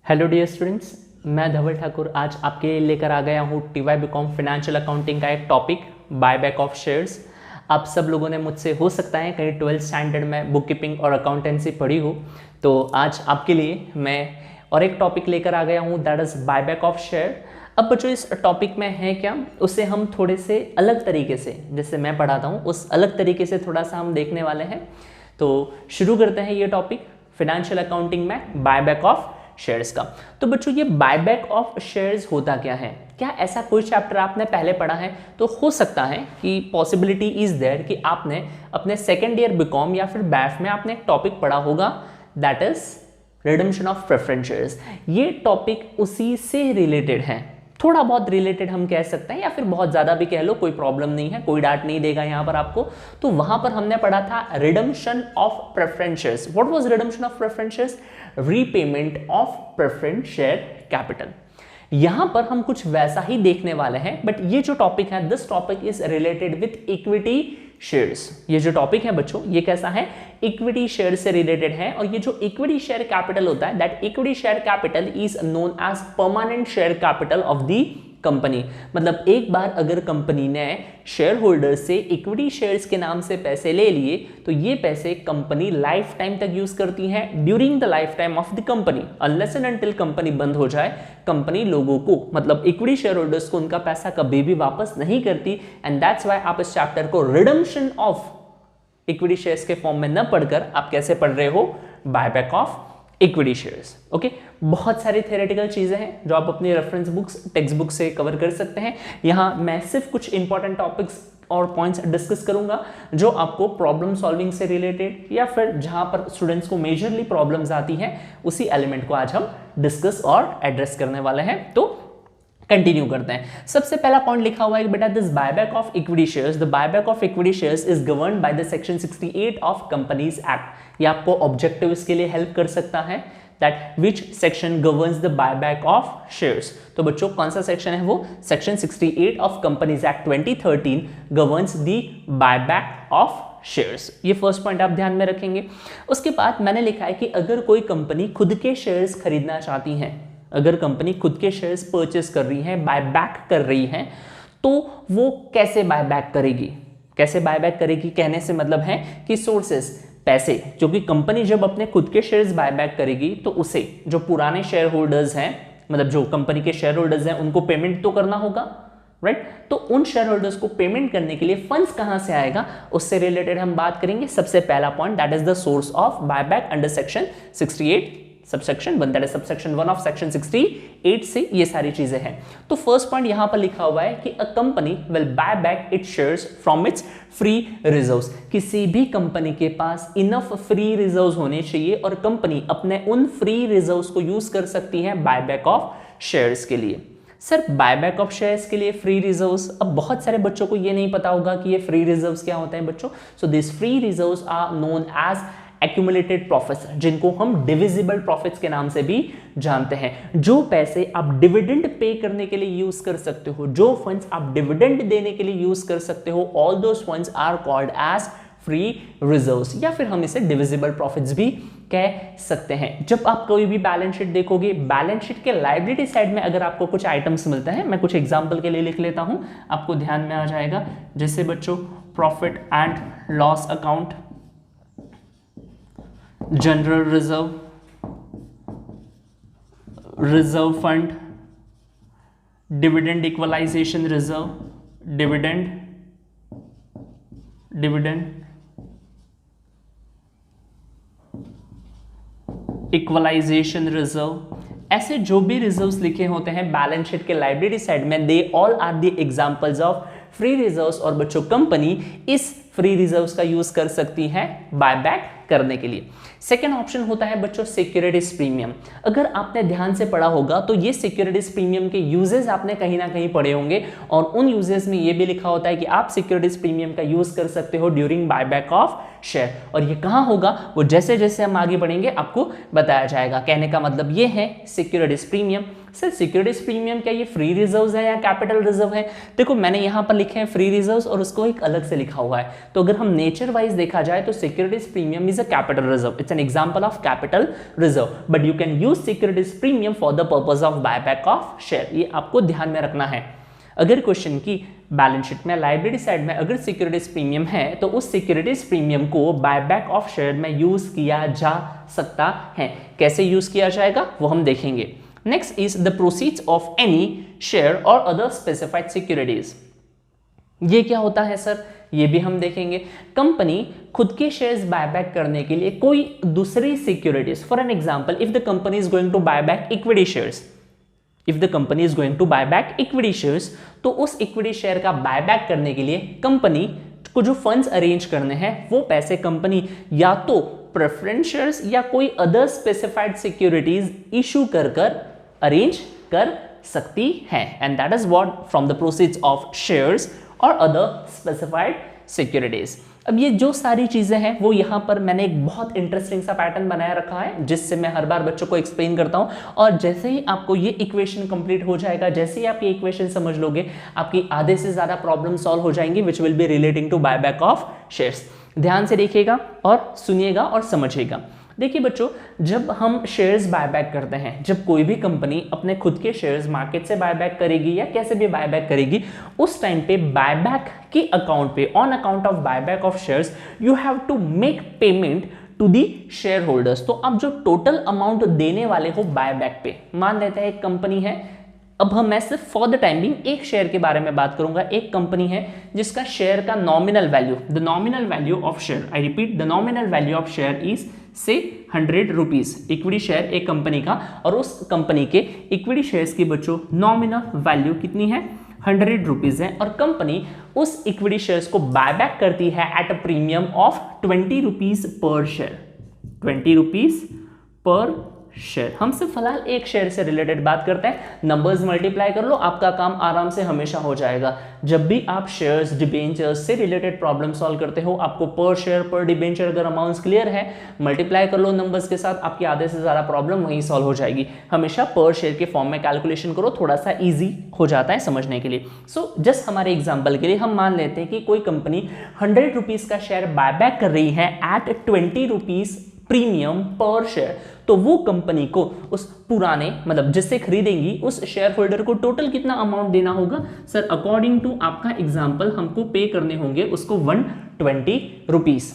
Hello dear students, मैं धवल ठाकुर आज आपके लिए लेकर आ गया हूँ टीवाई बीकॉम फाइनेंशियल अकाउंटिंग का एक टॉपिक बायबैक ऑफ शेयर्स। आप सब लोगों ने मुझसे हो सकता है कहीं 12th स्टैंडर्ड में बुक कीपिंग और अकाउंटेंसी पढ़ी हो, तो आज आपके लिए मैं और एक टॉपिक लेकर आ गया हूँ, that is buyback of share. अब बच्चों इस टॉपिक में है क्या, उसे हम थोड़े से अलग तरीके से, जैसे मैं पढ़ाता हूँ उस अलग तरीके से थोड़ा सा हम देखने वाले हैं। तो शुरू करते हैं ये टॉपिक फाइनेंशियल अकाउंटिंग में बायबैक ऑफ शेयर्स का। तो बच्चों ये बायबैक ऑफ शेयर्स होता क्या है? क्या ऐसा कोई चैप्टर आपने पहले पढ़ा है? तो हो सकता है कि पॉसिबिलिटी इज देयर कि आपने अपने सेकेंड ईयर बीकॉम या फिर बैफ में आपने एक टॉपिक पढ़ा होगा, that is redemption of preference shares. ये टॉपिक उसी से रिलेटेड है, थोड़ा बहुत रिलेटेड हम कह सकते हैं, या फिर बहुत ज़्यादा भी कह लो, कोई प्रॉब्लम नहीं है, कोई डांट नहीं देगा यहाँ पर आपको। तो वहाँ पर हमने पढ़ा था redemption of preference shares. What was redemption of preference shares? Repayment of preference share capital. यहां पर हम कुछ वैसा ही देखने वाले हैं, बट ये जो टॉपिक है, this topic is related with equity shares. ये जो टॉपिक है बच्चों, ये कैसा है? इक्विटी शेयर से रिलेटेड है। और ये जो इक्विटी शेयर कैपिटल होता है, that equity share capital is known as permanent share capital of the company. मतलब एक बार अगर कंपनी ने शेयर होल्डर से इक्विटी शेयर्स के नाम से पैसे ले लिए, तो ये पैसे कंपनी लाइफ टाइम तक यूज करती है, during the life time of the company, unless and until company बंद हो जाए, कंपनी लोगों को, मतलब इक्विटी शेयर होल्डर्स को, उनका पैसा कभी भी वापस नहीं करती। एंड दैट्स व्हाई आप इस चैप्टर को रिडम्पशन ऑफ इक्विटी शेयर्स के फॉर्म में न पढ़कर आप कैसे पढ़ रहे हो? Buyback of equity shares. Okay, बहुत सारी थ्योरेटिकल चीजें हैं जो आप अपनी रेफरेंस बुक्स, टेक्स्ट बुक से कवर कर सकते हैं। यहां मैं सिर्फ कुछ इंपॉर्टेंट टॉपिक्स और पॉइंट्स डिस्कस करूंगा जो आपको प्रॉब्लम सॉल्विंग से रिलेटेड, या फिर जहां पर स्टूडेंट्स को मेजरली प्रॉब्लम्स आती हैं, उसी एलिमेंट को आज हम डिस्कस और एड्रेस करने वाले हैं। तो कंटिन्यू करते हैं। सबसे पहला पॉइंट लिखा हुआ है बेटा, this buyback of equity shares, the buyback of equity shares is governed by the section 68 of companies act. ये आपको ऑब्जेक्टिव इसके लिए हेल्प कर सकता है, that which section governs the buyback of shares. तो बच्चों कौन सा सेक्शन है वो? Section 68 of companies act 2013 governs the buyback of shares. ये फर्स्ट पॉइंट आप ध्यान में रखेंगे। उसके बाद मैंने लिखा है कि अगर कोई कंपनी खुद के शेयर्स खरीदना चाहती है, अगर कंपनी खुद के शेयर्स परचेस कर रही है, बायबैक कर रही है, तो वो कैसे बायबैक करेगी? कैसे बायबैक करेगी कहने से मतलब है कि सोर्सेस, पैसे, जो कि कंपनी जब अपने खुद के शेयर्स बायबैक करेगी, तो उसे जो पुराने शेयर होल्डर्स हैं, मतलब जो कंपनी के शेयर होल्डर्स हैं, उनको पेमेंट तो करना होगा, राइट? तो उन शेयर होल्डर्स को पेमेंट करने के लिए फंड्स कहां से आएगा, उससे रिलेटेड हम बात करेंगे। सबसे पहला point, that is the source of buyback under section 68 subsection 1, that is subsection 1 of section 68 से ये सारी चीजें हैं। तो फर्स्ट पॉइंट यहां पर लिखा हुआ है कि a company will buy back it's shares from its free reserves. किसी भी कंपनी के पास इनफ फ्री रिजर्व्स होने चाहिए और कंपनी अपने उन फ्री रिजर्व्स को यूज कर सकती है बायबैक ऑफ शेयर्स के लिए। सर बायबैक ऑफ शेयर्स के लिए फ्री रिजर्व्स, अब बहुत सारे बच्चों को ये नहीं पता होगा कि ये फ्री रिजर्व्स क्या होते हैं बच्चों। So this free reserves are known as accumulated profits, जिनको हम डिविजिबल प्रॉफिट्स के नाम से भी जानते हैं। जो पैसे आप डिविडेंड पे करने के लिए यूज कर सकते हो, जो फंड्स आप डिविडेंड देने के लिए यूज कर सकते हो, all those funds are called as free reserves, या फिर हम इसे डिविजिबल प्रॉफिट्स भी कह सकते हैं। जब आप कोई भी बैलेंस शीट देखोगे, बैलेंस शीट के लायबिलिटी साइड में अगर आपको कुछ आइटम्स मिलते हैं, मैं कुछ एग्जांपल के लिए लिख लेता हूं, आपको ध्यान में आ जाएगा। जैसे बच्चों profit and loss account, general reserve, reserve fund, dividend equalisation reserve, dividend equalisation reserve, ऐसे जो भी रिजर्व्स लिखे होते हैं बैलेंस शीट के लायबिलिटी साइड में, they all are the examples of free reserves. और बच्चों कंपनी इस फ्री रिजर्व्स का यूज कर सकती है बायबैक करने के लिए। सेकेंड ऑप्शन होता है बच्चों सिक्योरिटीज प्रीमियम। अगर आपने ध्यान से पढ़ा होगा तो ये सिक्योरिटीज प्रीमियम के यूजेस आपने कहीं ना कहीं पढ़े होंगे, और उन यूजेस में ये भी लिखा होता है कि आप सिक्योरिटीज प्रीमियम का यूज कर सकते हो ड्यूरिंग बायबैक ऑफ शेयर। और ये कहां होगा वो जैसे जैसे हम आगे बढ़ेंगे आपको बताया जाएगा। कहने का मतलब ये है securities premium sir securities premium क्या ये फ्री रिजर्व्स है या कैपिटल रिजर्व है? देखो मैंने यहाँ पर लिखे हैं फ्री रिजर्व्स और उसको एक अलग से लिखा हुआ है, तो अगर हम नेचर वाइज देखा जाए तो securities premium is a capital reserve, it's an example of capital reserve, but you can use securities premium for the purpose of buyback of share, ये आपको ध्यान में रखना है। अगर क्वेश्चन की बैलेंस शीट में लायबिलिटी साइड में अगर सिक्योरिटीज प्रीमियम है तो उस सिक्योरिटीज प्रीमियम को बायबैक ऑफ शेयर में यूज किया जा सकता है। कैसे यूज किया जाएगा वो हम देखेंगे। Next is the proceeds of any share और अदर स्पेसिफाइड सिक्योरिटीज। ये क्या होता है सर? ये भी हम देखेंगे। कंपनी खुद के शेयर्स बायबैक करने के लिए कोई दूसरी securities, for an example if the company is going to buy back equity shares, if the company is going to buy back equity shares, तो उस इक्विटी शेयर का बायबैक करने के लिए कंपनी को जो फंड्स अरेंज करने हैं वो पैसे कंपनी या तो प्रेफरेंस शेयर्स या कोई अदर स्पेसिफाइड सिक्योरिटीज इशू कर अरेंज कर सकती है, and that is what from the proceeds of shares और अदर स्पेसिफाइड सिक्योरिटीज। अब ये जो सारी चीजें हैं वो यहाँ पर मैंने एक बहुत इंटरेस्टिंग सा पैटर्न बनाया रखा है जिससे मैं हर बार बच्चों को एक्सप्लेन करता हूँ, और जैसे ही आपको ये इक्वेशन कंप्लीट हो जाएगा, जैसे ही आप ये इक्वेशन समझ लोगे, आपकी आधे से ज्यादा प्रॉब्लम सॉल्व हो जाएंगी which will be relating to buyback of shares. ध्यान से देखिएगा और सुनिएगा और समझिएगा। देखिए बच्चों, जब हम शेयर्स बायबैक करते हैं, जब कोई भी कंपनी अपने खुद के शेयर्स मार्केट से बायबैक करेगी या कैसे भी बायबैक करेगी, उस टाइम पे बायबैक के अकाउंट पे, on account of buyback of shares, you have to make payment to the share holders. तो आप जो टोटल अमाउंट देने वाले हो बायबैक पे, मान लेते हैं एक कंपनी है, अब मैं सिर्फ फॉर द टाइम बिंग एक शेयर के बारे में बात करूंगा। एक कंपनी है जिसका शेयर का nominal value, the nominal value of share, I repeat, the nominal value of share is से 100 रुपीज। इक्विटी शेयर एक कंपनी का, और उस कंपनी के इक्विटी शेयर्स की बच्चों नॉमिनल वैल्यू कितनी है? 100 रुपीज है, और कंपनी उस इक्विटी शेयर्स को बायबैक करती है at a premium of 20 rupees per share, 20 rupees per share. हम सिर्फ फिलहाल एक शेयर से रिलेटेड बात करते हैं, नंबर्स मल्टीप्लाई कर लो, आपका काम आराम से हमेशा हो जाएगा। जब भी आप शेयर्स डिबेंचर्स से रिलेटेड प्रॉब्लम सॉल्व करते हो, आपको पर शेयर पर डिबेंचर अगर अमाउंट्स क्लियर है, मल्टीप्लाई कर लो नंबर्स के साथ, आपकी आधे से ज्यादा प्रॉब्लम वहीं सॉल्व हो जाएगी। हमेशा पर शेयर के फॉर्म में कैलकुलेशन करो, थोड़ा सा ईजी हो जाता है समझने के लिए। सो जस्ट हमारे एग्जाम्पल के लिए हम मान लेते हैं कि कोई कंपनी 100 रुपीज का शेयर बायबैक कर रही है एट 20 रुपीज प्रीमियम पर शेयर, तो वो कंपनी को उस पुराने, मतलब जिससे खरीदेंगी उस शेयर होल्डर को टोटल कितना अमाउंट देना होगा? सर अकॉर्डिंग टू आपका एग्जांपल हमको पे करने होंगे उसको 120 रुपीज।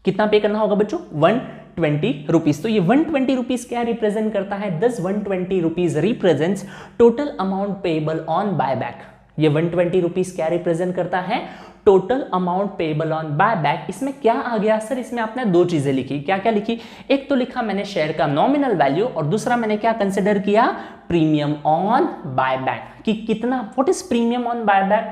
कितना पे करना होगा बच्चों? 120 रुपीज। तो ये 120 रुपीज क्या रिप्रेजेंट करता है? This 120 rupees represents total amount payable on buyback. ये 120 रुपीज क्या रिप्रेजेंट करता है? Total amount payable on buyback. इसमें क्या आ गया सर? इसमें आपने दो चीजें लिखी। क्या क्या लिखी? एक तो लिखा मैंने शेयर का नॉमिनल वैल्यू, और दूसरा मैंने क्या कंसिडर किया? Premium on buyback. कि कितना, what is premium on buyback?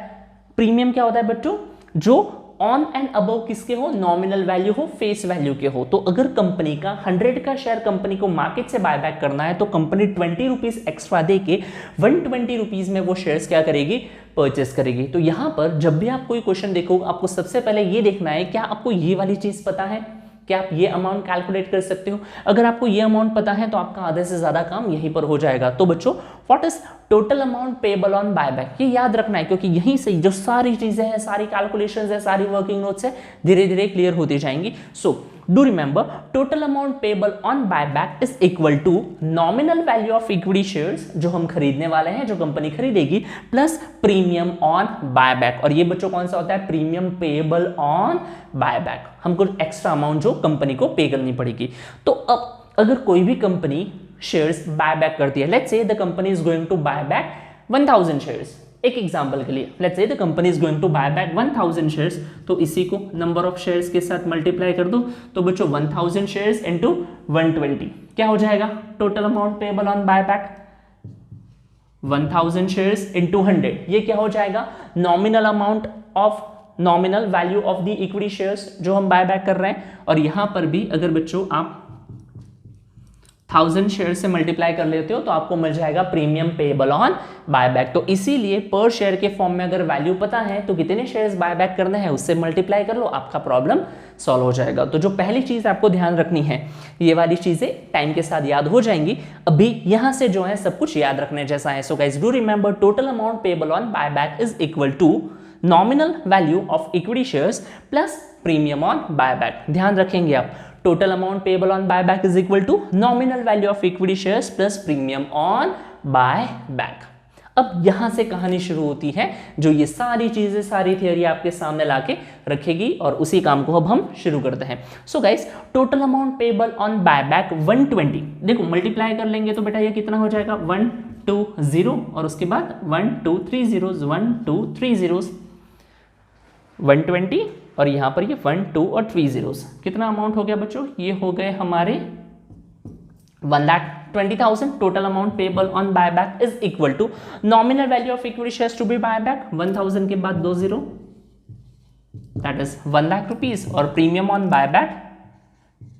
Premium क्या होता है बच्चों? जो ऑन एंड अबव किसके हो? नॉमिनल वैल्यू हो, फेस वैल्यू के हो। तो अगर कंपनी का 100 का शेयर कंपनी को मार्केट से बायबैक करना है तो कंपनी 20 रुपीज एक्स्ट्रा दे के 120 रुपीज में वो शेयर्स क्या करेगी? परचेस करेगी। तो यहां पर जब भी आप कोई क्वेश्चन देखो, आपको सबसे पहले ये देखना है क्या आपको ये वाली चीज पता है? क्या आप ये अमाउंट कैलकुलेट कर सकते हो? अगर आपको ये अमाउंट पता है तो आपका आधे से ज्यादा काम यहीं पर हो जाएगा। तो बच्चों, what is total amount payable on buyback, ये याद रखना है, क्योंकि यहीं से जो सारी चीजें हैं, सारी कैलकुलेशंस है, सारी वर्किंग नोट्स है, धीरे धीरे क्लियर होती जाएंगी। So do remember, total amount payable on buyback is equal to nominal value of equity shares, जो हम खरीदने वाले हैं, जो कंपनी खरीदेगी, प्लस प्रीमियम ऑन बायबैक। और ये बच्चों कौन सा होता है? Premium payable on buyback. हमको एक्स्ट्रा अमाउंट जो कंपनी को पे करनी पड़ेगी। तो अब अगर कोई भी कंपनी शेयर्स बायबैक करती है, let's say the company is going to buy back 1000 shares, एक एग्जांपल के लिए, let's say the company is going to buy back 1000 shares, तो इसी को नंबर ऑफ शेयर्स के साथ मल्टीप्लाई कर दो, तो बच्चों 1000 शेयर्स इनटू 120 क्या हो जाएगा? Total amount payable on by back 1000 shares into 100, ये क्या हो जाएगा? Nominal amount of, nominal value of the equity shares जो हम बाय बैक कर रहे हैं। और यहां पर भी अगर बच्चों आप 1000 शेयर से मल्टीप्लाई कर लेते हो तो आपको मिल जाएगा प्रीमियम पेएबल ऑन बायबैक। तो इसीलिए पर शेयर के फॉर्म में अगर वैल्यू पता है तो कितने शेयर्स बायबैक करने हैं उससे मल्टीप्लाई कर लो, आपका प्रॉब्लम सॉल्व हो जाएगा। तो जो पहली चीज आपको ध्यान रखनी है, ये वाली चीजें टाइम के साथ याद हो जाएंगी, अभी यहां से जो है सब कुछ याद रखने जैसा है। So guys do remember total amount payable on buyback is equal to nominal value of equity shares plus premium on buyback. ध्यान रखेंगे आप, total amount payable on buyback is equal to nominal value of equity shares plus premium on buyback। अब यहां से कहानी शुरू होती है, जो ये सारी चीजें, सारी थियरी आपके सामने लाके रखेगी और उसी काम को अब हम शुरू करते हैं। सो guys total amount payable on buyback 120, देखो मल्टीप्लाई कर लेंगे तो बेटा ये कितना हो जाएगा 120 और उसके बाद 1 2 3 zeros 1 2 3 zeros 120 और यहां पर ये 1 2 और 3 zeros। कितना अमाउंट हो गया बच्चों, ये हो गए हमारे 1,20,000। Total amount payable on buyback is equal to nominal value of equity shares to be buyback 1000 के बाद 2 0 दैट इज 1 लाख रुपीज और प्रीमियम ऑन बायबैक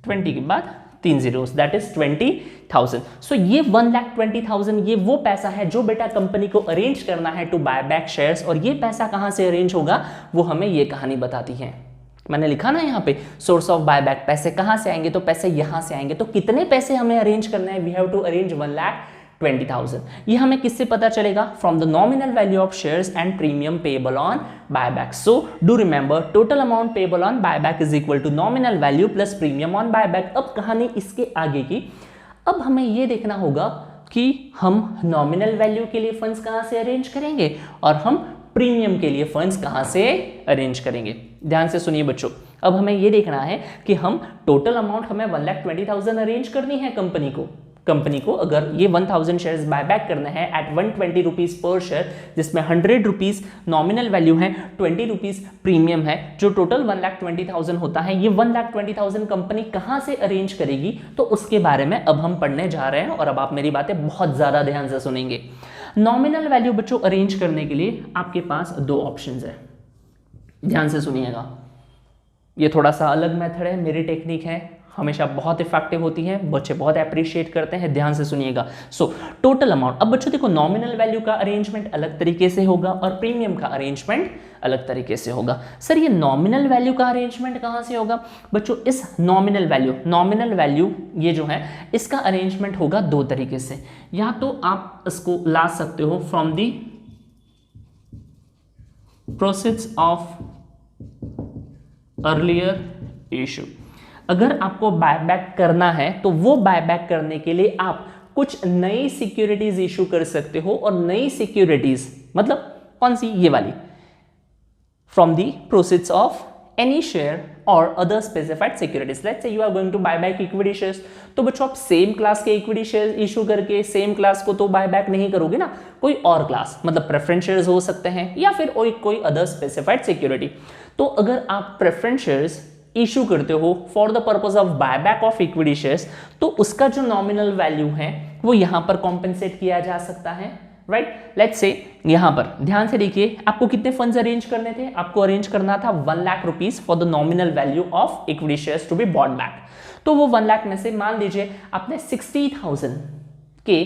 20 के बाद 3 zeros दैट इज 20,000। सो ये 1,20,000 ये वो पैसा है जो बेटा कंपनी को अरेंज करना है टू बाय बैक शेयर्स, और ये पैसा कहां से अरेंज होगा वो हमें ये कहानी बताती है। मैंने लिखा ना यहाँ पे सोर्स ऑफ बायबैक, पैसे कहां से आएंगे, तो पैसे यहां से आएंगे। तो कितने पैसे हमें अरेंज करना है, वी हैव टू अरेंज 1,20,000। ये हमें किससे पता चलेगा, from the nominal value of shares and premium payable on buyback. So do remember total amount payable on buyback is equal to nominal value plus premium on buyback. अब कहानी इसके आगे की, अब हमें ये देखना होगा कि हम नॉमिनल वैल्यू के लिए फंड्स कहां से अरेंज करेंगे और हम प्रीमियम के लिए फंड्स कहां से अरेंज करेंगे। ध्यान से सुनिए बच्चों, अब हमें ये देखना है कि हम टोटल अमाउंट हमें 1,20,000 अरेंज करनी है कंपनी को अगर ये 1000 शेयर्स बायबैक करना है एट 120 रुपीज पर शेयर, जिसमें 100 रुपीज नॉमिनल वैल्यू है, 20 रुपीज प्रीमियम है, जो टोटल 1,20,000 होता है। ये 1,20,000 कंपनी कहां से अरेंज करेगी, तो उसके बारे में अब हम पढ़ने जा रहे हैं और अब आप मेरी बातें बहुत ज्यादा ध्यान से सुनेंगे। नॉमिनल वैल्यू बच्चों अरेंज करने के लिए आपके पास दो ऑप्शंस है, ध्यान से सुनिएगा। ये थोड़ा सा अलग मेथड है, मेरी टेक्निक है, हमेशा बहुत इफेक्टिव होती है, बच्चे बहुत अप्रिशिएट करते हैं। ध्यान से सुनिएगा। सो टोटल अमाउंट, अब बच्चों देखो नॉमिनल वैल्यू का अरेंजमेंट अलग तरीके से होगा और प्रीमियम का अरेंजमेंट अलग तरीके से होगा। सर ये नॉमिनल वैल्यू का अरेंजमेंट कहां से होगा बच्चों, इस नॉमिनल वैल्यू ये जो है इसका अरेंजमेंट होगा दो तरीके से। या तो आप इसको ला सकते हो from the proceeds of earlier issue. अगर आपको बायबैक करना है तो वो बायबैक करने के लिए आप कुछ नई सिक्योरिटीज इशू कर सकते हो, और नई सिक्योरिटीज मतलब कौन सी, ये वाली, from the proceeds of any share और other specified securities. Let's say you are going to buy back equity shares, तो बच्चों आप सेम क्लास के इक्विटी शेयर्स इशू करके सेम क्लास को तो बाय बैक नहीं करोगे ना, कोई और क्लास मतलब प्रेफरेंस शेयर्स हो सकते हैं या फिर कोई अदर स्पेसिफाइड सिक्योरिटी। तो अगर आप प्रेफरेंस शेयर्स इशू करते हो for the purpose of buyback of equity shares, तो उसका जो नॉमिनल वैल्यू है वो यहां पर कॉम्पेंसेट किया जा सकता है, राइट। लेट्स से यहां पर ध्यान से देखिए, आपको कितने फंड्स अरेंज करने थे, आपको अरेंज करना था 1 lakh rupees for the nominal value of equity shares to be bought back. तो वो 1 लाख में से मान लीजिए आपने 60,000 के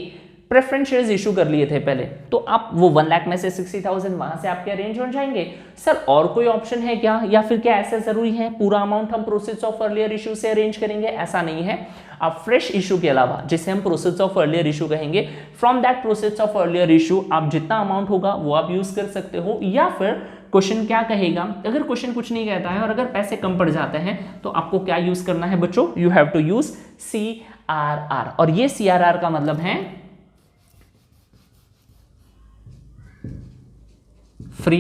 प्रेफरेंस शेयर्स इशू कर लिए थे पहले, तो आप वो 1 लाख में से 60,000 वहां से आपके अरेंज हो जाएंगे। सर और कोई ऑप्शन है क्या, या फिर क्या ऐसा जरूरी है पूरा अमाउंट हम प्रोसीड्स ऑफ अर्लियर इशू से अरेंज करेंगे? ऐसा नहीं है। आप फ्रेश इशू के अलावा, जिसे हम प्रोसीड्स ऑफ अर्लियर इशू कहेंगे, from that proceeds of earlier issue आप जितना अमाउंट होगा वो आप यूज कर सकते हो। या फिर क्वेश्चन क्या कहेगा, अगर क्वेश्चन कुछ नहीं कहता है और अगर पैसे कम पड़ जाते हैं तो आपको क्या यूज करना है बच्चों, you have to use CRR। और ये CRR का मतलब है फ्री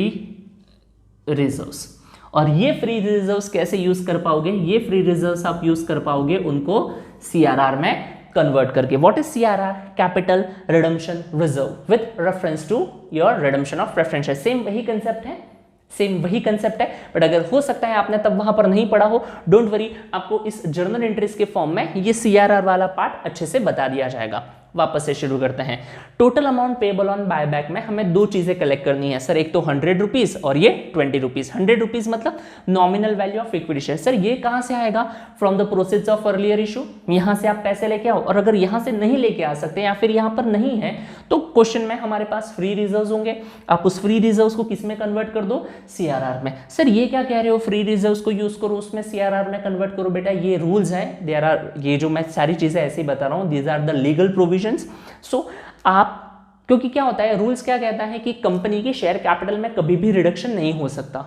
रिजर्व्स। और ये फ्री रिजर्व्स कैसे यूज कर पाओगे, ये फ्री रिजर्व्स आप यूज कर पाओगे उनको CRR में कन्वर्ट करके। What is CRR? Capital redemption reserve with reference to your redemption of preference share. Same वही कंसेप्ट है, बट अगर हो सकता है आपने तब वहां पर नहीं पढ़ा हो, डोंट वरी, आपको इस जर्नल एंट्रीज के फॉर्म में ये CRR वाला पार्ट अच्छे से बता दिया जाएगा। वापस से शुरू करते हैं। Total amount payable on buyback में हमें दो चीजें कलेक्ट करनी है सर, एक तो 100 रुपीज और ये 20 रुपीज। 100 रुपीज मतलब nominal value of equity share. Sir ये कहां से आएगा? From the proceeds of earlier issue. यहां से आप पैसे लेके आओ, और अगर यहां से नहीं लेके आ सकते या फिर यहां पर नहीं है तो क्वेश्चन में हमारे पास फ्री रिजर्व्स होंगे, आप उस फ्री रिजर्व्स को किस में कन्वर्ट कर दो? सीआरआर में। सर ये क्या कह रहे हो, फ्री रिजर्व्स को यूज करो उसमें सीआरआर में कन्वर्ट करो? बेटा ये रूल्स है, देयर आर, ये जो मैं सारी चीजें ऐसे ही बता रहा हूं, these are the legal provisions. So आप, क्योंकि क्या होता है, रूल्स क्या कहता है कि कंपनी के शेयर कैपिटल में कभी भी रिडक्शन नहीं हो सकता,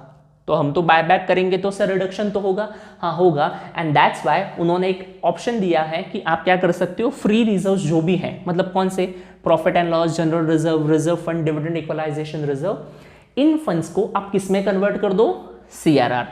तो हम तो बायबैक करेंगे तो सर रिडक्शन तो होगा, हाँ होगा। एंड दैट्स व्हाई उन्होंने एक ऑप्शन दिया है कि आप क्या कर सकते हो, फ्री रिजर्व जो भी है, मतलब कौन से, profit and loss, general reserve, reserve fund, dividend equalisation reserve, इन फंड्स को आप किस में कन्वर्ट कर दो? सीआरआर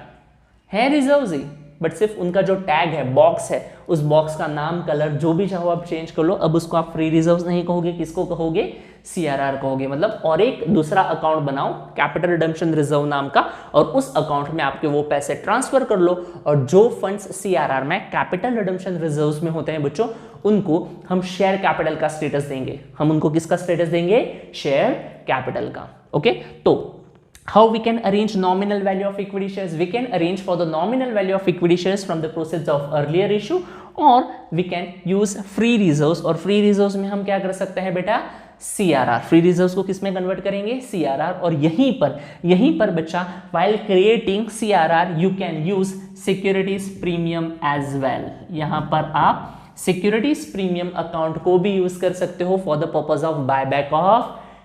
है रिजर्व्स ही, बट सिर्फ उनका जो टैग है, बॉक्स है, उस बॉक्स का नाम, कलर जो भी चाहो आप चेंज कर लो। अब उसको आप फ्री रिजर्व्स नहीं कहोगे, किसको कहोगे? सीआरआर कहोगे। मतलब और एक दूसरा अकाउंट बनाओ कैपिटल रिडम्पशन रिजर्व नाम का, और उस अकाउंट में आपके वो पैसे ट्रांसफर कर लो, और जो फंड्स सीआरआर में कैपिटल रिडम्पशन रिजर्व्स में होते हैं बच्चों, उनको हम शेयर कैपिटल का स्टेटस देंगे। हम उनको किसका स्टेटस देंगे? शेयर कैपिटल का। ओके, तो how we can arrange nominal value of equity shares? We can arrange for the nominal value of equity shares from the proceeds of earlier issue, or we can use free reserves, और free reserves में हम क्या कर सकते हैं बेटा? CRR। Free reserves को किस में कन्वर्ट करेंगे? CRR। और यहीं पर बच्चा, while creating CRR you can use securities premium as well। यहां पर आप securities premium अकाउंट को भी यूज कर सकते हो for the purpose of buyback of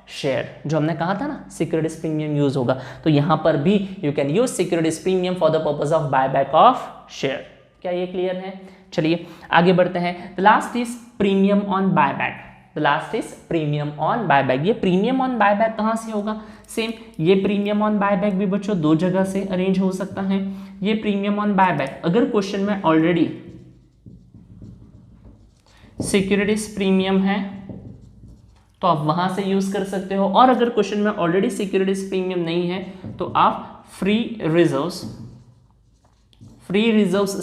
share. जो हमने कहा था ना सिक्योरिटीज प्रीमियम यूज होगा, तो यहां पर भी you can use securities premium for the purpose of buyback of share. क्या ये क्लियर है? चलिए आगे बढ़ते हैं। The last is premium on buyback. The last is premium on buyback. ये प्रीमियम ऑन बायबैक कहां से होगा? सेम, ये प्रीमियम ऑन बायबैक भी बच्चों दो जगह से अरेंज हो सकता है। ये प्रीमियम ऑन बायबैक अगर क्वेश्चन में ऑलरेडी सिक्योरिटीज प्रीमियम है तो आप वहां से यूज कर सकते हो, और अगर क्वेश्चन में ऑलरेडी सिक्योरिटीज प्रीमियम नहीं है तो आप फ्री रिजर्व्स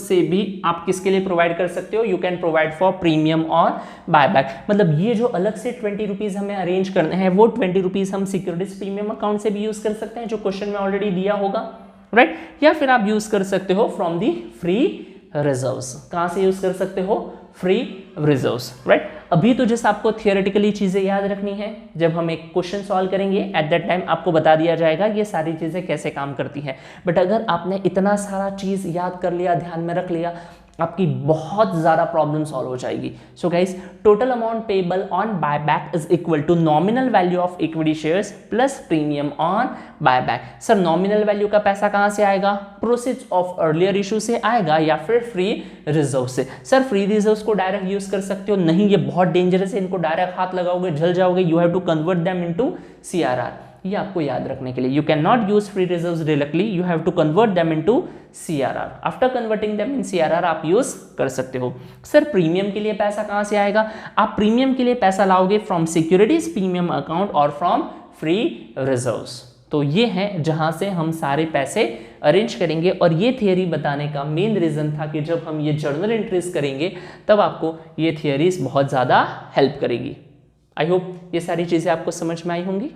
से भी आप किसके लिए प्रोवाइड कर सकते हो? You can provide for premium और बायबैक। मतलब ये जो अलग से 20 रुपीज हमें अरेंज करने हैं, वो 20 रुपीज हम सिक्योरिटीज प्रीमियम अकाउंट से भी यूज कर सकते हैं जो क्वेश्चन में ऑलरेडी दिया होगा, राइट? या फिर आप यूज कर सकते हो फ्रॉम दी फ्री रिजर्व्स। कहां से यूज कर सकते हो? Free reserves, right? अभी तो जैसे आपको थियोरेटिकली चीजें याद रखनी है, जब हम एक क्वेश्चन सॉल्व करेंगे एट दैट टाइम आपको बता दिया जाएगा ये सारी चीजें कैसे काम करती है। बट अगर आपने इतना सारा चीज याद कर लिया, ध्यान में रख लिया, आपकी बहुत ज्यादा प्रॉब्लम सॉल्व हो जाएगी। So guys, total amount payable on buyback is equal to nominal value of equity shares plus premium on buyback. Sir nominal value का पैसा कहां से आएगा? प्रोसीड्स ऑफ अर्लियर इशू से आएगा या फिर फ्री रिजर्व से? सर फ्री रिजर्व्स को डायरेक्ट यूज कर सकते हो? नहीं, ये बहुत डेंजरस है, इनको डायरेक्ट हाथ लगाओगे जल जाओगे। You have to convert them into CRR. ये आपको याद रखने के लिए, you can not use free reserves directly, you have to convert them into CRR. After converting them in CRR आप यूज कर सकते हो। सर प्रीमियम के लिए पैसा कहां से आएगा? आप प्रीमियम के लिए पैसा लाओगे फ्रॉम सिक्योरिटीज प्रीमियम अकाउंट और फ्रॉम फ्री रिजर्व्स। तो ये है जहां से हम सारे पैसे अरेंज करेंगे, और ये थियरी बताने का मेन रीजन था कि जब हम ये जर्नल एंट्रीज करेंगे तब आपको ये थियरीज बहुत ज्यादा हेल्प करेगी। आई होप ये सारी चीजें आपको समझ में आई होंगी।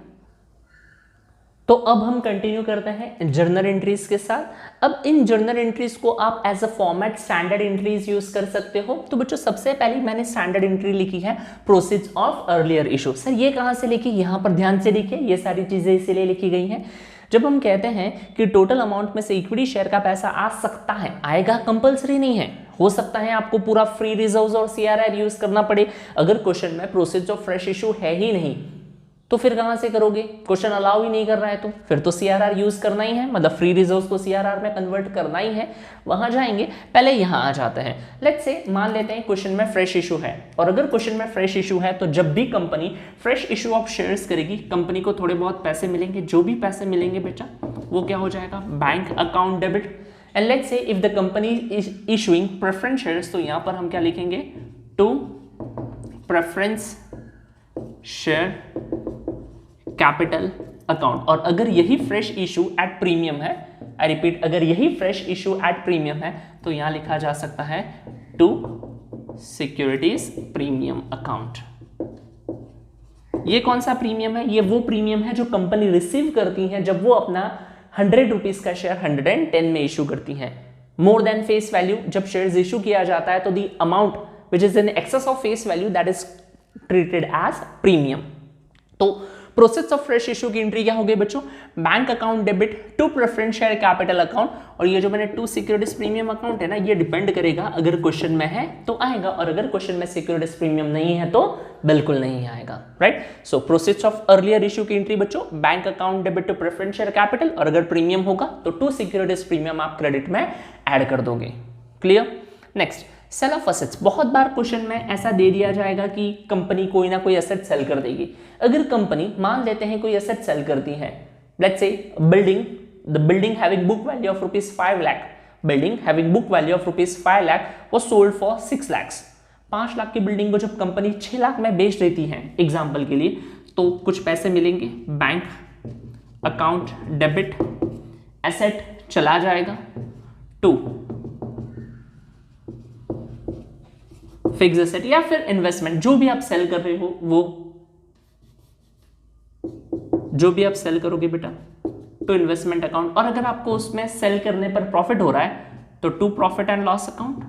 तो अब हम कंटिन्यू करते हैं जर्नल एंट्रीज के साथ। अब इन जर्नल एंट्रीज को आप as a format standard entries use कर सकते हो। तो बच्चों सबसे पहले मैंने स्टैंडर्ड एंट्री लिखी है proceeds of earlier issue. Sir ये कहां से लिखी? यहां पर ध्यान से लिखिए, ये सारी चीजें इसीलिए लिखी गई हैं। जब हम कहते हैं कि टोटल अमाउंट में से इक्विटी शेयर का पैसा आ सकता है, आएगा कंपल्सरी नहीं है, हो सकता है आपको पूरा फ्री रिजर्व्स और सीआरआर यूज करना पड़े। अगर क्वेश्चन में प्रोसीड्स ऑफ फ्रेश इशू है ही नहीं तो फिर कहां से करोगे? क्वेश्चन अलाउ ही नहीं कर रहा है तो फिर तो सीआरआर यूज करना ही है, मतलब फ्री रिजर्व्स को सीआरआर में कन्वर्ट करना ही है। वहां जाएंगे, पहले यहां आ जाते हैं। लेट्स से मान लेते हैं क्वेश्चन में फ्रेश इशू है, और अगर क्वेश्चन में फ्रेश इशू है तो जब भी company fresh issue of shares करेगी, कंपनी को थोड़े बहुत पैसे मिलेंगे। जो भी पैसे मिलेंगे बेटा वो क्या हो जाएगा? Bank account debit. And let's say if the company is issuing preference shares, तो यहां पर हम क्या लिखेंगे? To preference share capital account. और अगर यही फ्रेश इशू एट प्रीमियम है, आई रिपीट, अगर यही फ्रेश इशू एट प्रीमियम है तो यहां लिखा जा सकता है टू सिक्योरिटीज प्रीमियम अकाउंट। ये कौन सा प्रीमियम है? ये वो प्रीमियम है जो कंपनी रिसीव करती है जब वो अपना 100 रुपीज का शेयर 110 में इशू करती है। मोर देन फेस वैल्यू, जब शेयर्स इशू किया जाता है तो the amount which is in excess of face value that is treated as premium. तो प्रोसेस ऑफ फ्रेश इशू की एंट्री क्या हो गई बच्चों? Bank account debit to preference share capital account, और ये जो मैंने टू सिक्योरिटीज प्रीमियम अकाउंट है ना, ये डिपेंड करेगा, अगर क्वेश्चन में है तो आएगा, और अगर क्वेश्चन में सिक्योरिटीज प्रीमियम नहीं है तो बिल्कुल नहीं आएगा, right. So process of earlier issue की एंट्री बच्चों, bank account debit to preference share capital, और अगर प्रीमियम होगा तो टू सिक्योरिटीज प्रीमियम आप क्रेडिट में ऐड कर दोगे। Clear? Next, sale of assets. बहुत बार क्वेश्चन में ऐसा दे दिया जाएगा कि कंपनी कोई ना कोई एसेट सेल कर देगी। अगर कंपनी मान लेते हैं कोई एसेट सेल करती है, लेट्स से building, the building having book value of ₹5 lakh, building having book value of ₹5 lakh was sold for 6 lakh. 5 lakh की बिल्डिंग को जब कंपनी 6 लाख में बेच देती है एग्जाम्पल के लिए, तो कुछ पैसे मिलेंगे, बैंक अकाउंट डेबिट, एसेट चला जाएगा टू फिक्स एसेट या फिर इन्वेस्टमेंट, जो भी आप सेल कर रहे हो, वो जो भी आप सेल करोगे बेटा टू इन्वेस्टमेंट अकाउंट, और अगर आपको उसमें सेल करने पर प्रॉफिट हो रहा है तो to profit and loss account.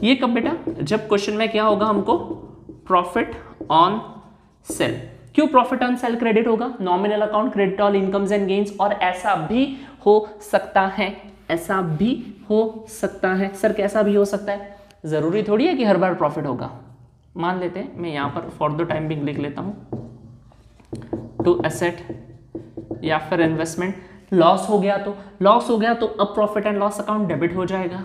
ये कब बेटा? जब क्वेश्चन में क्या होगा हमको, प्रॉफिट ऑन सेल। क्यों प्रॉफिट ऑन सेल क्रेडिट होगा? Nominal account credit all incomes and gains, और ऐसा भी हो सकता है, ऐसा भी हो सकता है। सर कैसा भी हो सकता है? जरूरी थोड़ी है कि हर बार प्रॉफिट होगा। मान लेते हैं, मैं यहां पर फॉर द टाइम बिंग लिख लेता हूं, टू एसेट या फिर इन्वेस्टमेंट। लॉस हो गया तो, लॉस हो गया तो अब profit and loss account debit हो जाएगा,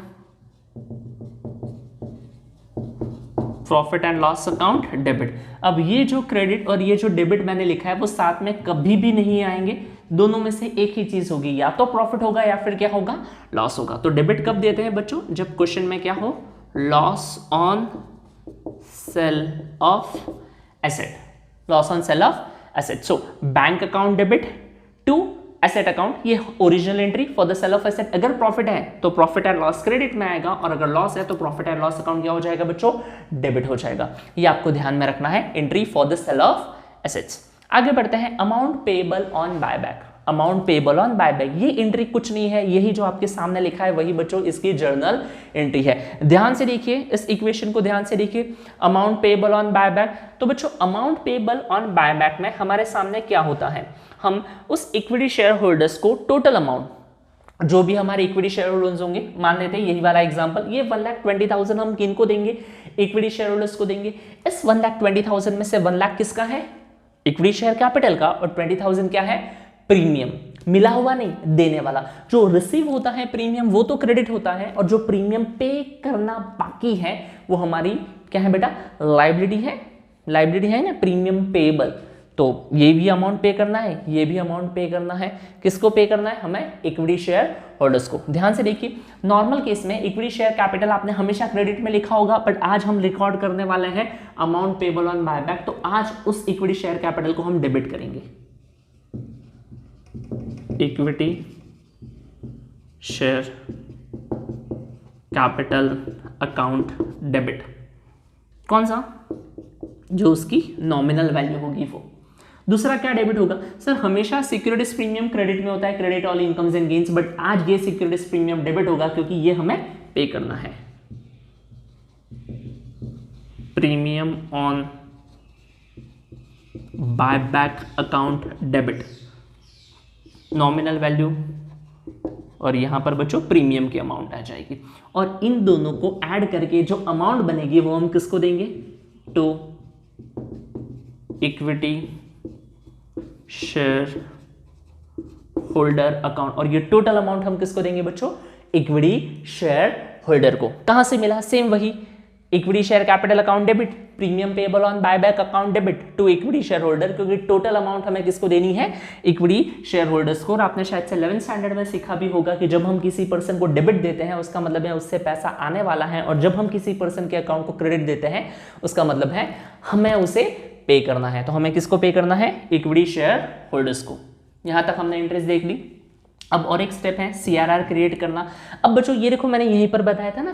profit and loss account debit. अब ये जो क्रेडिट और ये जो डेबिट मैंने लिखा है वो साथ में कभी भी नहीं आएंगे, दोनों में से एक ही चीज होगी, या तो प्रॉफिट होगा या फिर क्या होगा, लॉस होगा। तो डेबिट कब देते हैं बच्चों? जब क्वेश्चन में क्या हो, loss on sale of asset, loss on sale of asset. So bank account debit to asset account, ये original entry for the sale of asset. अगर प्रॉफिट है तो प्रॉफिट एंड लॉस क्रेडिट में आएगा, और अगर लॉस है तो प्रॉफिट एंड लॉस अकाउंट क्या हो जाएगा बच्चों, डेबिट हो जाएगा। ये आपको ध्यान में रखना है, entry for the sale of assets. आगे बढ़ते हैं, amount payable on buyback. Amount payable on buyback, ये एंट्री कुछ नहीं है, यही जो आपके सामने लिखा है वही बच्चों इसकी जर्नल एंट्री है। ध्यान से देखिए, इस इक्वेशन को ध्यान से देखिए, अमाउंट पेएबल ऑन बायबैक। तो बच्चों अमाउंट पेएबल ऑन बायबैक में हमारे सामने क्या होता है, हम उस इक्विटी शेयर होल्डर्स को टोटल अमाउंट, जो भी हमारे इक्विटी शेयर होल्डर्स होंगे, मान लेते हैं यही वाला एग्जांपल, ये 1,20,000 हम किनको देंगे, इक्विटी शेयर होल्डर्स को देंगे। इस 1,20,000 में से 1 लाख किसका है, इक्विटी शेयर कैपिटल का, और 20,000 क्या है, प्रीमियम। मिला हुआ नहीं, देने वाला। जो रिसीव होता है प्रीमियम वो तो क्रेडिट होता है, और जो प्रीमियम पे करना बाकी है वो हमारी क्या है बेटा, लायबिलिटी है, लायबिलिटी है ना, प्रीमियम पेएबल। तो ये भी अमाउंट पे करना है, ये भी अमाउंट पे करना है। किसको पे करना है, हमें इक्विटी शेयर होल्डर्स को। ध्यान से देखिए, नॉर्मल केस में इक्विटी शेयर कैपिटल आपने हमेशा क्रेडिट में लिखा होगा, बट आज हम रिकॉर्ड करने वाले हैं अमाउंट पेएबल ऑन बायबैक, तो आज उस इक्विटी शेयर कैपिटल को हम डेबिट करेंगे, equity share capital account debit. कौन सा, जो उसकी नॉमिनल वैल्यू होगी वो। दूसरा क्या डेबिट होगा, सर हमेशा सिक्योरिटीज प्रीमियम क्रेडिट में होता है, credit all incomes and gains, but आज ये सिक्योरिटीज प्रीमियम डेबिट होगा क्योंकि ये हमें पे करना है, premium on buyback account debit, nominal value, और यहां पर बच्चों प्रीमियम की अमाउंट आ जाएगी, और इन दोनों को ऐड करके जो अमाउंट बनेगी वो हम किसको देंगे, to equity share holder account. और ये टोटल अमाउंट हम किसको देंगे बच्चों, इक्विटी शेयर होल्डर को। कहां से मिला, सेम वही, equity share capital account debit, premium payable on buyback account debit to equity share holder, क्योंकि टोटल अमाउंट हमें किसको देनी है, इक्विटी शेयर होल्डर्स को। और आपने शायद से 11th स्टैंडर्ड में सीखा भी होगा कि जब हम किसी पर्सन को डेबिट देते हैं उसका मतलब है उससे पैसा आने वाला है, और जब हम किसी पर्सन के अकाउंट को क्रेडिट देते हैं उसका मतलब है हमें उसे पे करना है। तो हमें किसको पे करना है, इक्विटी शेयर होल्डर्स को। यहां तक हमने इंटरेस्ट देख ली। अब और एक स्टेप है CRR क्रिएट करना। अब बच्चों ये देखो, मैंने यहीं पर बताया था ना,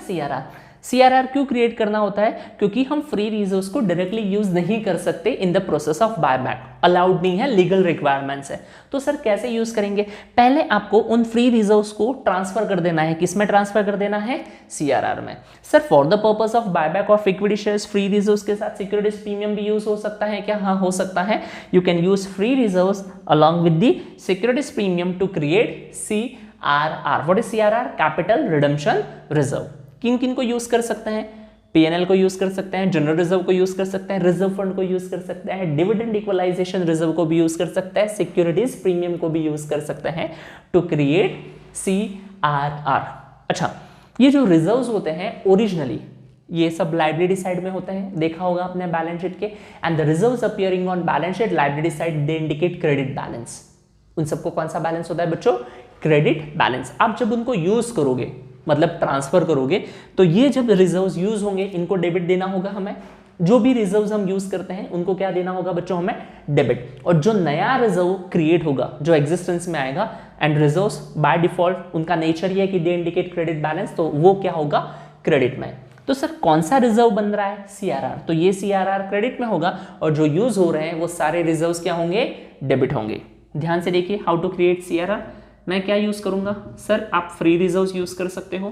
CRR क्यों क्रिएट करना होता है? क्योंकि हम फ्री रिजर्व्स को डायरेक्टली यूज नहीं कर सकते in the process of buyback, allowed नहीं है, लीगल रिक्वायरमेंट्स है। तो सर कैसे यूज करेंगे? पहले आपको उन फ्री रिजर्व्स को ट्रांसफर कर देना है। किसमें ट्रांसफर कर देना है? CRR में। Sir for the purpose of buyback of equity shares free reserves के साथ सिक्योरिटीज प्रीमियम भी यूज हो सकता है क्या? हाँ, हो सकता है। You can use free reserves along with the securities premium to create CRR। What is CRR? Capital redemption reserve. किन किन को यूज कर सकते हैं? PNL को यूज कर सकते हैं, जनरल रिजर्व को यूज कर सकते हैं, रिजर्व फंड को यूज कर सकते हैं, डिविडेंड इक्वलाइजेशन रिजर्व को भी यूज कर सकते हैं, सिक्योरिटीज प्रीमियम को भी यूज कर सकते हैं टू क्रिएट CRR। अच्छा, ये जो रिजर्व्स होते हैं ओरिजिनली ये सब लाइबिलिटी साइड में होते हैं, देखा होगा आपने बैलेंस शीट के। And the reserves appearing on balance sheet liability side they indicate credit balance. उन सबको कौन सा बैलेंस होता है बच्चों? Credit balance. आप जब उनको यूज करोगे मतलब ट्रांसफर करोगे तो ये जब रिजर्व्स यूज होंगे इनको डेबिट देना होगा हमें। जो भी रिजर्व्स हम यूज करते हैं उनको क्या देना होगा बच्चों? हमें डेबिट। और जो नया रिजर्व क्रिएट होगा, जो एग्जिस्टेंस में आएगा, एंड रिजर्व्स बाय डिफॉल्ट उनका नेचर ये है कि दे इंडिकेट क्रेडिट बैलेंस, तो वो क्या होगा? क्रेडिट में। तो सर कौन सा रिजर्व बन रहा है? CRR। तो ये CRR क्रेडिट में होगा और जो यूज हो रहे हैं वो सारे रिजर्व्स क्या होंगे? डेबिट होंगे। ध्यान से देखिए हाउ टू क्रिएट CRR। मैं क्या यूज करूंगा? सर आप फ्री रिजर्व्स यूज कर सकते हो,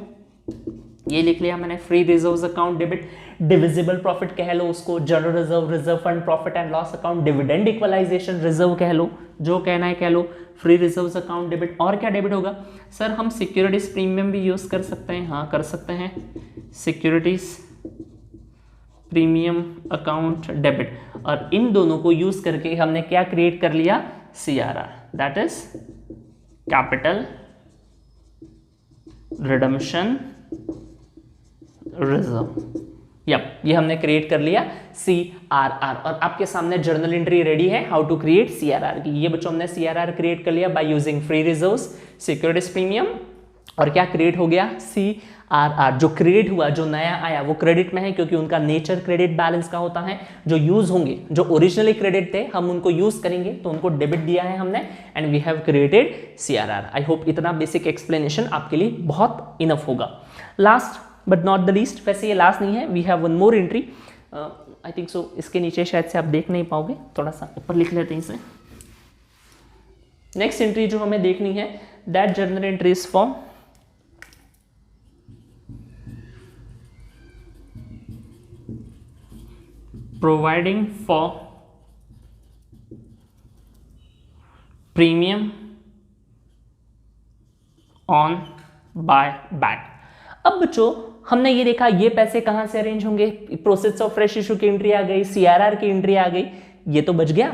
ये लिख लिया मैंने, free reserves account debit. Divisible profit कह लो उसको, general reserve, reserve fund, profit and loss account, dividend equalisation reserve कह लो, जो कहना है कह लो, फ्री रिजर्व्स अकाउंट डेबिट। और क्या डेबिट होगा? सर हम सिक्योरिटीज प्रीमियम भी यूज कर सकते हैं। हाँ, कर सकते हैं, सिक्योरिटीज प्रीमियम अकाउंट डेबिट। और इन दोनों को यूज करके हमने क्या क्रिएट कर लिया? CRR, that is capital redemption reserve. ये हमने क्रिएट कर लिया CRR। और आपके सामने जर्नल एंट्री रेडी है हाउ टू क्रिएट CRR की। ये बच्चों हमने CRR क्रिएट कर लिया by using free reserves, securities premium, और क्या क्रिएट हो गया? CRR। जो क्रिएट हुआ, जो नया आया वो क्रेडिट में है क्योंकि उनका नेचर क्रेडिट बैलेंस का होता है। जो यूज होंगे, जो ओरिजिनली क्रेडिट थे, हम उनको यूज करेंगे तो उनको डेबिट दिया है हमने, and we have created CRR। I hope इतना बेसिक एक्सप्लेनेशन आपके लिए बहुत इनफ होगा। Last but not the least, वैसे ये लास्ट नहीं है, we have one more entry, I think so इसके नीचे शायद से आप देख नहीं पाओगे, थोड़ा सा ऊपर लिख लेते हैं इसे। नेक्स्ट एंट्री जो हमें देखनी है, that journal entry is for providing for premium on buyback। अब बच्चों हमने ये देखा ये पैसे कहां से अरेंज होंगे? प्रोसेस ऑफ फ्रेश इशू की एंट्री आ गई, CRR की एंट्री आ गई, ये तो बच गया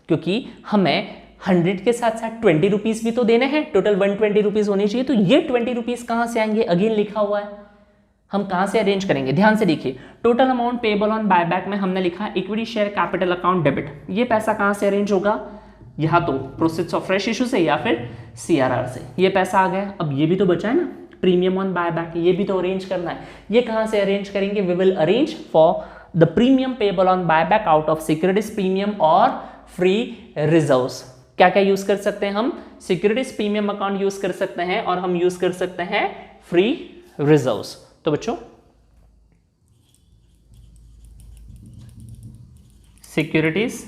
क्योंकि हमें 100 के साथ साथ 20 रुपीज भी तो देने हैं, टोटल 120 रुपीज होनी चाहिए। तो ये 20 रुपीज कहां से आएंगे? अगेन लिखा हुआ है, हम कहां से अरेंज करेंगे? ध्यान से देखिए, total amount payable on buyback में हमने लिखा equity share capital account debit. ये पैसा कहां से अरेंज होगा? यहाँ तो प्रोसेस ऑफ फ्रेश इशू से या फिर CRR से। ये पैसा आ गया। अब ये भी तो बचा है ना, प्रीमियम ऑन बायबैक, ये भी तो अरेंज करना है। ये कहां से अरेंज करेंगे? We will arrange for the premium payable on buyback out of securities premium और फ्री रिजर्व्स। क्या क्या यूज कर सकते हैं हम? सिक्योरिटीज प्रीमियम अकाउंट यूज कर सकते हैं और हम यूज कर सकते हैं फ्री रिजर्व्स। तो बच्चों सिक्योरिटीज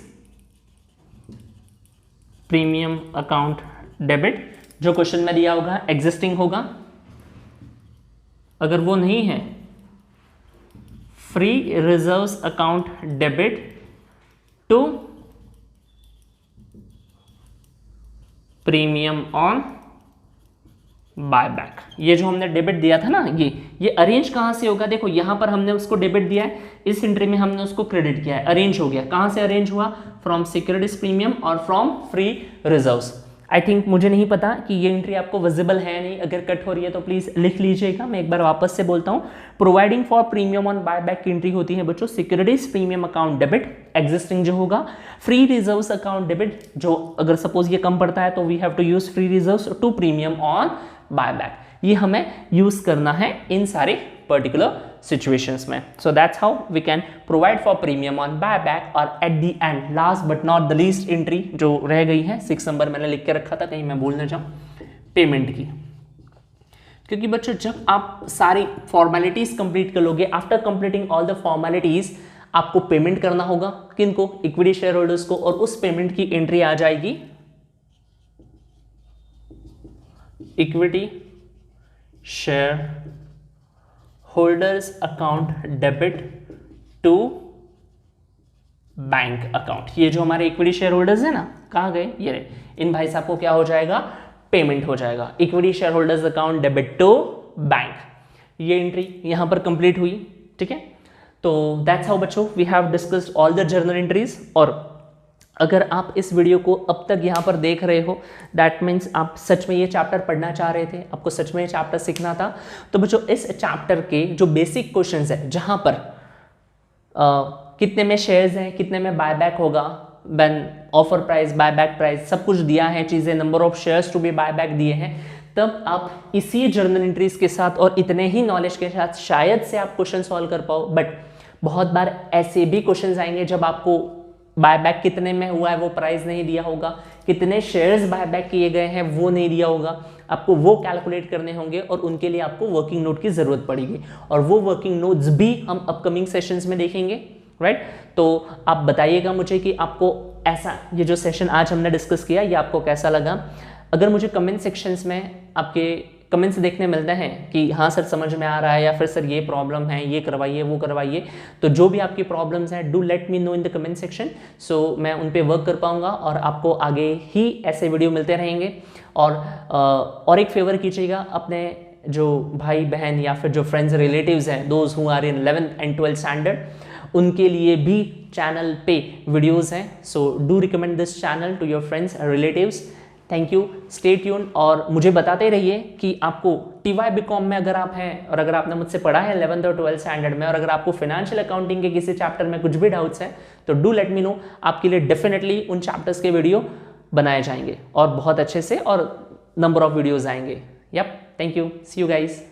प्रीमियम अकाउंट डेबिट, जो क्वेश्चन में दिया होगा एग्जिस्टिंग होगा, अगर वो नहीं है free reserves account debit to premium on buyback. ये जो हमने डेबिट दिया था ना, ये अरेंज कहां से होगा? देखो यहां पर हमने उसको डेबिट दिया है, इस एंट्री में हमने उसको क्रेडिट किया है, अरेंज हो गया। कहां से अरेंज हुआ? फ्रॉम सिक्योरिटीज प्रीमियम और from free reserves. I think मुझे नहीं पता कि ये एंट्री आपको विजिबल है या नहीं, अगर कट हो रही है तो प्लीज लिख लीजिएगा। मैं एक बार वापस से बोलता हूं, providing for premium on buyback की एंट्री होती है बच्चों securities premium account debit, existing जो होगा, फ्री रिजर्व्स अकाउंट डेबिट, जो अगर सपोज ये कम पड़ता है तो we have to use free reserves to premium on buyback. ये हमें यूज करना है इन सारे पर्टिकुलर सिचुएशंस में। So that's how we can provide for premium on buyback. और at the end last but not the least entry जो रह गई है, 6 नंबर मैंने लिख के रखा था, कहीं मैं भूल ना जाऊं, पेमेंट की। क्योंकि बच्चों जब आप सारी फॉर्मेलिटीज कंप्लीट कर लोगे, after completing all the formalities आपको पेमेंट करना होगा, किनको? इक्विटी शेयर होल्डर्स को, और उस पेमेंट की एंट्री आ जाएगी equity share holders account debit to bank account. ये जो हमारे इक्विटी शेयर होल्डर्स है ना, कहाँ गए? ये रहे। इन भाई साहब को क्या हो जाएगा? पेमेंट हो जाएगा। Equity share holders account debit to bank, ये एंट्री यहां पर कंप्लीट हुई। ठीक है, तो दैट्स हाउ बच्चों we have discussed all the journal entries. और अगर आप इस वीडियो को अब तक यहाँ पर देख रहे हो, दैट मीन्स आप सच में ये चैप्टर पढ़ना चाह रहे थे, आपको सच में ये चैप्टर सीखना था। तो बच्चों इस चैप्टर के जो बेसिक क्वेश्चंस है, जहाँ पर कितने में शेयर्स हैं, कितने में बायबैक होगा, then offer price, buyback price, सब कुछ दिया है, चीज़ें, number of shares to be buyback दिए हैं, तब आप इसी जर्नल एंट्रीज के साथ और इतने ही नॉलेज के साथ शायद से आप क्वेश्चन सॉल्व कर पाओ। बट बहुत बार ऐसे भी क्वेश्चंस आएंगे जब आपको बायबैक कितने में हुआ है वो प्राइस नहीं दिया होगा, कितने शेयर्स बायबैक किए गए हैं वो नहीं दिया होगा, आपको वो कैलकुलेट करने होंगे और उनके लिए आपको वर्किंग नोट की जरूरत पड़ेगी, और वो वर्किंग नोट्स भी हम अपकमिंग सेशंस में देखेंगे। राइट, तो आप बताइएगा मुझे कि आपको ऐसा ये जो सेशन आज हमने डिस्कस किया ये आपको कैसा लगा। अगर मुझे कमेंट सेक्शंस में आपके कमेंट्स देखने मिलते हैं कि हाँ सर समझ में आ रहा है, या फिर सर ये प्रॉब्लम है, ये करवाइए, वो करवाइए, तो जो भी आपकी प्रॉब्लम्स हैं do let me know in the comment section, so मैं उन पे वर्क कर पाऊंगा और आपको आगे ही ऐसे वीडियो मिलते रहेंगे। और एक फेवर कीजिएगा, अपने जो भाई बहन या फिर जो फ्रेंड्स रिलेटिव्स हैं, those who are in 11th and 12th standard, उनके लिए भी चैनल पे वीडियोज़ हैं, so do recommend this channel to your friends relatives. Thank you, stay tune, और मुझे बताते रहिए कि आपको TY BCom में अगर आप हैं और अगर आपने मुझसे पढ़ा है 11th और 12th स्टैंडर्ड में, और अगर आपको फाइनेंशियल अकाउंटिंग के किसी चैप्टर में कुछ भी डाउट्स हैं तो डू लेट मी नो, आपके लिए डेफिनेटली उन चैप्टर्स के वीडियो बनाए जाएंगे और बहुत अच्छे से, और नंबर ऑफ वीडियोज़ आएंगे। Yup, thank you, see you guys.